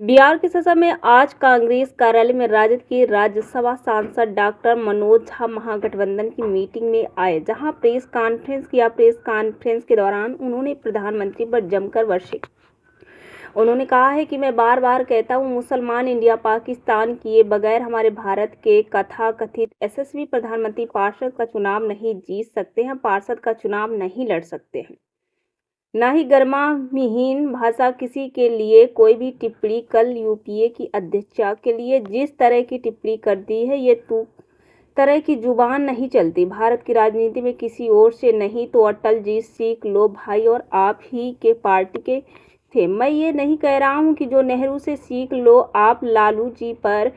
बिहार के सिरसा में आज कांग्रेस कार्यालय में राजद के राज्यसभा सांसद डॉक्टर मनोज झा महागठबंधन की मीटिंग में आए, जहां प्रेस कॉन्फ्रेंस किया। प्रेस कॉन्फ्रेंस के दौरान उन्होंने प्रधानमंत्री पर जमकर वर्षे। उन्होंने कहा है कि मैं बार बार कहता हूं, मुसलमान इंडिया पाकिस्तान किए बगैर हमारे भारत के कथाकथित यशस्वी प्रधानमंत्री पार्षद का चुनाव नहीं जीत सकते हैं, पार्षद का चुनाव नहीं लड़ सकते हैं। ना ही गर्माहीन भाषा किसी के लिए कोई भी टिप्पणी। कल यूपीए की अध्यक्षा के लिए जिस तरह की टिप्पणी कर दी है, ये तरह की जुबान नहीं चलती भारत की राजनीति में, किसी और से नहीं तो अटल जी सीख लो भाई, और आप ही के पार्टी के थे। मैं ये नहीं कह रहा हूँ कि जो नेहरू से सीख लो। आप लालू जी पर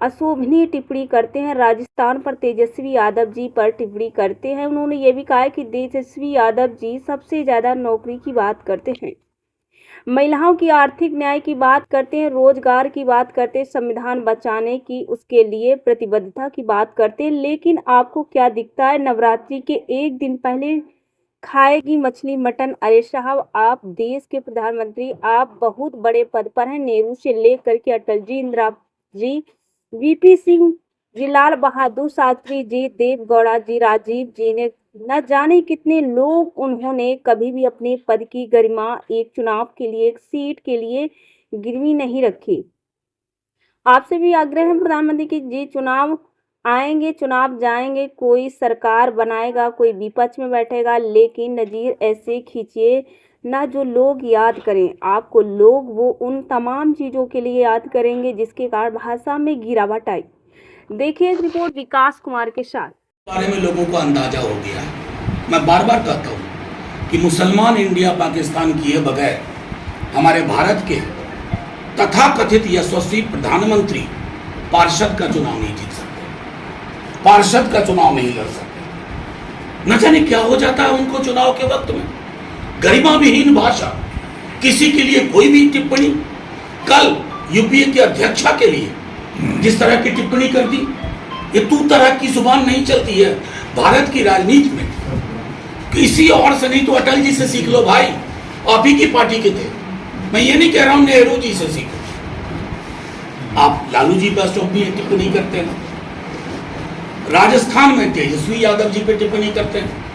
अशोभनीय टिप्पणी करते हैं, राजस्थान पर तेजस्वी यादव जी पर टिप्पणी करते हैं। उन्होंने ये भी कहा है कि तेजस्वी यादव जी सबसे ज़्यादा नौकरी की बात करते हैं, महिलाओं की आर्थिक न्याय की बात करते हैं, रोजगार की बात करते हैं, संविधान बचाने की उसके लिए प्रतिबद्धता की बात करते हैं। लेकिन आपको क्या दिखता है? नवरात्रि के एक दिन पहले खाएगी मछली मटन। अरे साहब, आप देश के प्रधानमंत्री, आप बहुत बड़े पद पर हैं। नेहरू से लेकर के अटल जी, इंदिरा जी, वीपी सिंह जी, लाल बहादुर शास्त्री जी, देवेगौड़ा जी, राजीव जी ने न जाने कितने लोग, उन्होंने कभी भी अपने पद की गरिमा एक चुनाव के लिए, एक सीट के लिए गिरवी नहीं रखी। आपसे भी आग्रह है प्रधानमंत्री की जी, चुनाव आएंगे, चुनाव जाएंगे, कोई सरकार बनाएगा, कोई विपक्ष में बैठेगा, लेकिन नजीर ऐसे खींचिए ना जो लोग याद करें आपको। लोग वो उन तमाम चीज़ों के लिए याद करेंगे जिसके कारण भाषा में गिरावट आई। देखिए एक रिपोर्ट विकास कुमार के साथ। बारे में लोगों को अंदाजा हो गया है। मैं बार बार कहता हूँ कि मुसलमान इंडिया पाकिस्तान किए बगैर हमारे भारत के तथाकथित यशस्वी प्रधानमंत्री पार्षद का चुनाव नहीं जीत सकते, पार्षद का चुनाव नहीं लड़ सकते। न जाने क्या हो जाता है उनको चुनाव के वक्त में। गरिमा विहीन भाषा, किसी के लिए कोई भी टिप्पणी। कल यूपीए की अध्यक्षा के लिए जिस तरह की टिप्पणी कर दी, ये तू तरह की जुबान नहीं चलती है भारत की राजनीति में। किसी और से नहीं तो अटल जी से सीख लो भाई, आप ही की पार्टी के थे। मैं ये नहीं कह रहा हूं नेहरू जी से सीखो। आप लालू जी पर अशोभनीय टिप्पणी करते हैं, राजस्थान में तेजस्वी यादव जी पे टिप्पणी करते हैं।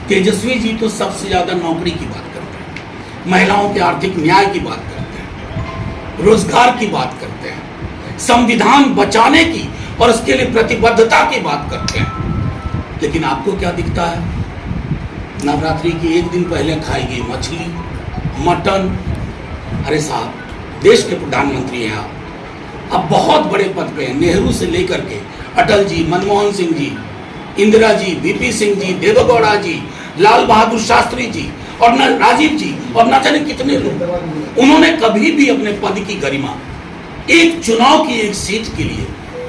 तेजस्वी जी तो सबसे ज्यादा नौकरी की बात करते हैं, महिलाओं के आर्थिक न्याय की बात करते हैं, रोजगार की बात करते हैं, संविधान बचाने की और उसके लिए प्रतिबद्धता की बात करते हैं। लेकिन आपको क्या दिखता है? नवरात्रि के एक दिन पहले खाई गई मछली मटन। अरे साहब, देश के प्रधानमंत्री हैं आप, अब बहुत बड़े पद पे हैं। नेहरू से लेकर के अटल जी, मनमोहन सिंह जी, इंदिरा जी, वीपी सिंह जी, देवेगौड़ा जी, लाल बहादुर शास्त्री जी और न राजीव जी और न जाने कितने लोग, उन्होंने कभी भी अपने पद की गरिमा एक चुनाव की एक सीट के लिए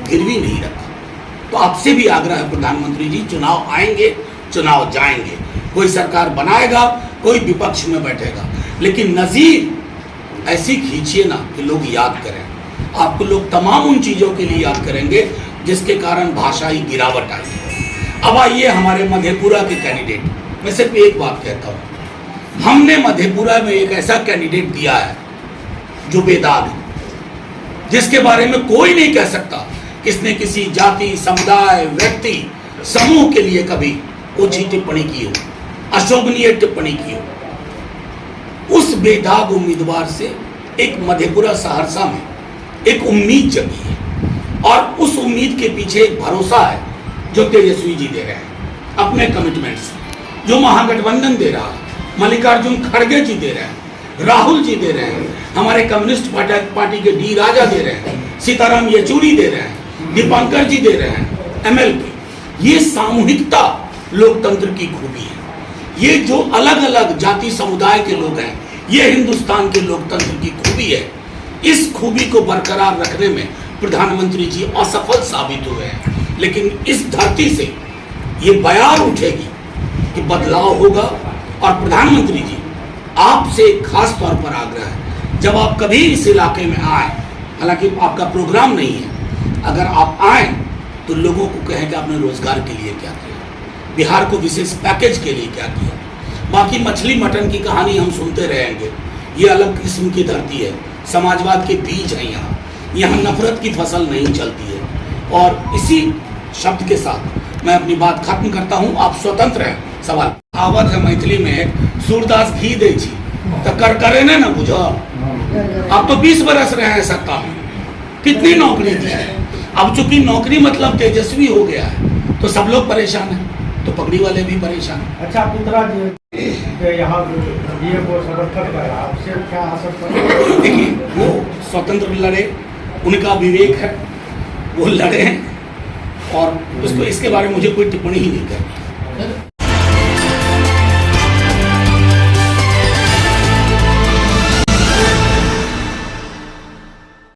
गिरवी नहीं रखा। तो आपसे भी आग्रह है प्रधानमंत्री जी, चुनाव आएंगे, चुनाव जाएंगे, कोई सरकार बनाएगा, कोई विपक्ष में बैठेगा, लेकिन नजीर ऐसी खींचिए ना कि लोग याद करें आपको। लोग तमाम उन चीजों के लिए याद करेंगे जिसके कारण भाषाई गिरावट आई। अब आइए हमारे मधेपुरा के कैंडिडेट। मैं सिर्फ एक बात कहता हूं, हमने मधेपुरा में एक ऐसा कैंडिडेट दिया है जो बेदाग है, जिसके बारे में कोई नहीं कह सकता किसने किसी जाति, समुदाय, व्यक्ति, समूह के लिए कभी ओछी टिप्पणी की हो, अशोभनीय टिप्पणी की हो। उस बेदाग उम्मीदवार से एक मधेपुरा सहरसा में एक उम्मीद जगी है, और उस उम्मीद के पीछे एक भरोसा है जो तेजस्वी जी दे रहे हैं अपने कमिटमेंट से, जो महागठबंधन दे रहा है, मल्लिकार्जुन खड़गे जी दे रहे हैं, राहुल जी दे रहे हैं, हमारे कम्युनिस्ट पार्टी के डी राजा दे रहे हैं, सीताराम येचुरी दे रहे हैं, दीपांकर जी दे रहे हैं, एमएलके। ये सामूहिकता लोकतंत्र की खूबी है। ये जो अलग अलग जाति समुदाय के लोग हैं, ये हिंदुस्तान के लोकतंत्र की खूबी है। इस खूबी को बरकरार रखने में प्रधानमंत्री जी असफल साबित हुए हैं, लेकिन इस धरती से ये बयार उठेगी कि बदलाव होगा। और प्रधानमंत्री जी, आपसे खास तौर पर आग्रह है, जब आप कभी इस इलाके में आए, हालांकि आपका प्रोग्राम नहीं है, अगर आप आए तो लोगों को कहें कि आपने रोजगार के लिए क्या किया, बिहार को विशेष पैकेज के लिए क्या किया। बाकी मछली मटन की कहानी हम सुनते रहेंगे, ये अलग किस्म की धरती है, समाजवाद के बीज हैं यहाँ नफरत की फसल नहीं चलती है। और इसी शब्द के साथ मैं अपनी बात खत्म करता हूँ। आप स्वतंत्र हैं। सवाल आवत है मैथिली में सूरदास घी दे छी तो कर करे ना बुझो। अब तो 20 बरस रहे हैं सत्ता में, कितनी नौकरी दी है। अब चूंकि नौकरी मतलब तेजस्वी हो गया है तो सब लोग परेशान हैं, तो पगड़ी वाले भी परेशान हैं। अच्छा पुत्रा जी यहाँ को समर्थन कर रहा आपसे क्या असर पड़ा? देखिए वो स्वतंत्र लड़े, उनका विवेक है, वो लड़े हैं और उसको इसके बारे में मुझे कोई टिप्पणी ही नहीं करनी।